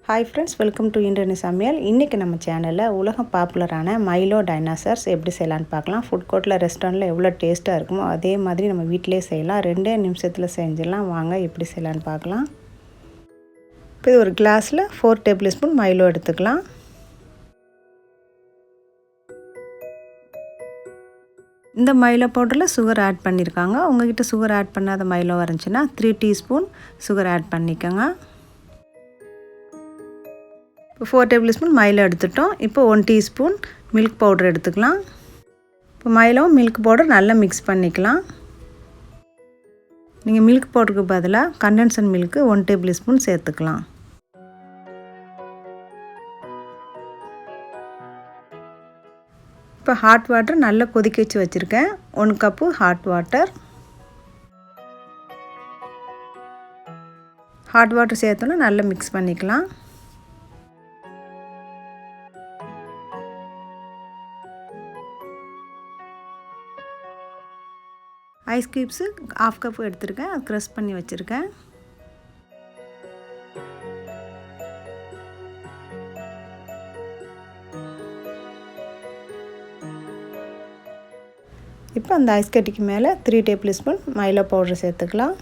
Hi friends, welcome to Indru Samayal. இன்னைக்கு நம்ம சேனல்ல உலக பாப்புலரான மைலோ டைனோசர்ஸ் எப்படி செய்யலாம்னு பார்க்கலாம். ஃபுட் கோர்ட்ல ரெஸ்டாரன்ட்ல எவ்வளவு டேஸ்டா இருக்குமோ அதே மாதிரி நம்ம வீட்லயே செய்யலாம். 2 நிமிஷத்துல செஞ்சிடலாம். வாங்க எப்படி செய்யலாம்னு பார்க்கலாம். இப்போ ஒரு கிளாஸ்ல 4 டேபிள்ஸ்பூன் மைலோ எடுத்துக்கலாம். இந்த மைலோ பவுடரில் சுகர் ஆட் பண்ணியிருக்காங்க. உங்ககிட்ட சுகர் ஆட் பண்ணாத மைலோ இருந்துச்சுன்னா 3 டீஸ்பூன் சுகர் ஆட் பண்ணிக்கோங்க. இப்போ 4 டேபிள்ஸ்பூன் மைலோ எடுத்துட்டோம். இப்போ 1 டீஸ்பூன் மில்க் பவுடர் எடுத்துக்கலாம். இப்போ மைலோ மில்க் பவுடர் நல்லா மிக்ஸ் பண்ணிக்கலாம். நீங்கள் மில்க் பவுடருக்கு பதிலாக கண்டென்சர் மில்க்கு 1 டேபிள்ஸ்பூன் சேர்த்துக்கலாம். இப்போ ஹாட் வாட்டர் நல்லா கொதிக்க வச்சு வச்சுருக்கேன். 1 cup hot water. Hot water சேர்த்தோன்னா நல்லா மிக்ஸ் பண்ணிக்கலாம். ஐஸ் க்யூப்ஸு 1/2 கப் எடுத்துருக்கேன். அது க்ரஷ் பண்ணி வச்சுருக்கேன். இப்போ அந்த ஐஸ் கட்டிக்கு மேலே 3 டேபிள்ஸ்பூன் மைலோ பவுடர் சேர்த்துக்கலாம்.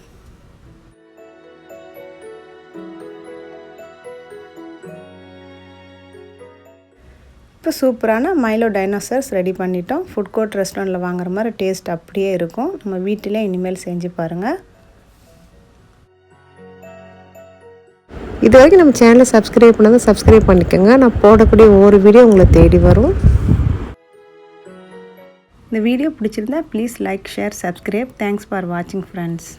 இப்போ சூப்பரான மைலோ டைனோசர்ஸ் ரெடி பண்ணிட்டோம். ஃபுட் கோர்ட் ரெஸ்டாரண்ட்டில் வாங்குற மாதிரி டேஸ்ட் அப்படியே இருக்கும். நம்ம வீட்டிலே இனிமேல் செஞ்சு பாருங்கள். இது வரைக்கும் நம்ம சேனலை சப்ஸ்கிரைப் பண்ணாங்க, சப்ஸ்கிரைப் பண்ணிக்கோங்க. நான் போடக்கூடிய ஒவ்வொரு வீடியோ உங்களை தேடி வரும். இந்த வீடியோ பிடிச்சிருந்தா please like, share, subscribe. Thanks for வாட்சிங் ஃப்ரெண்ட்ஸ்.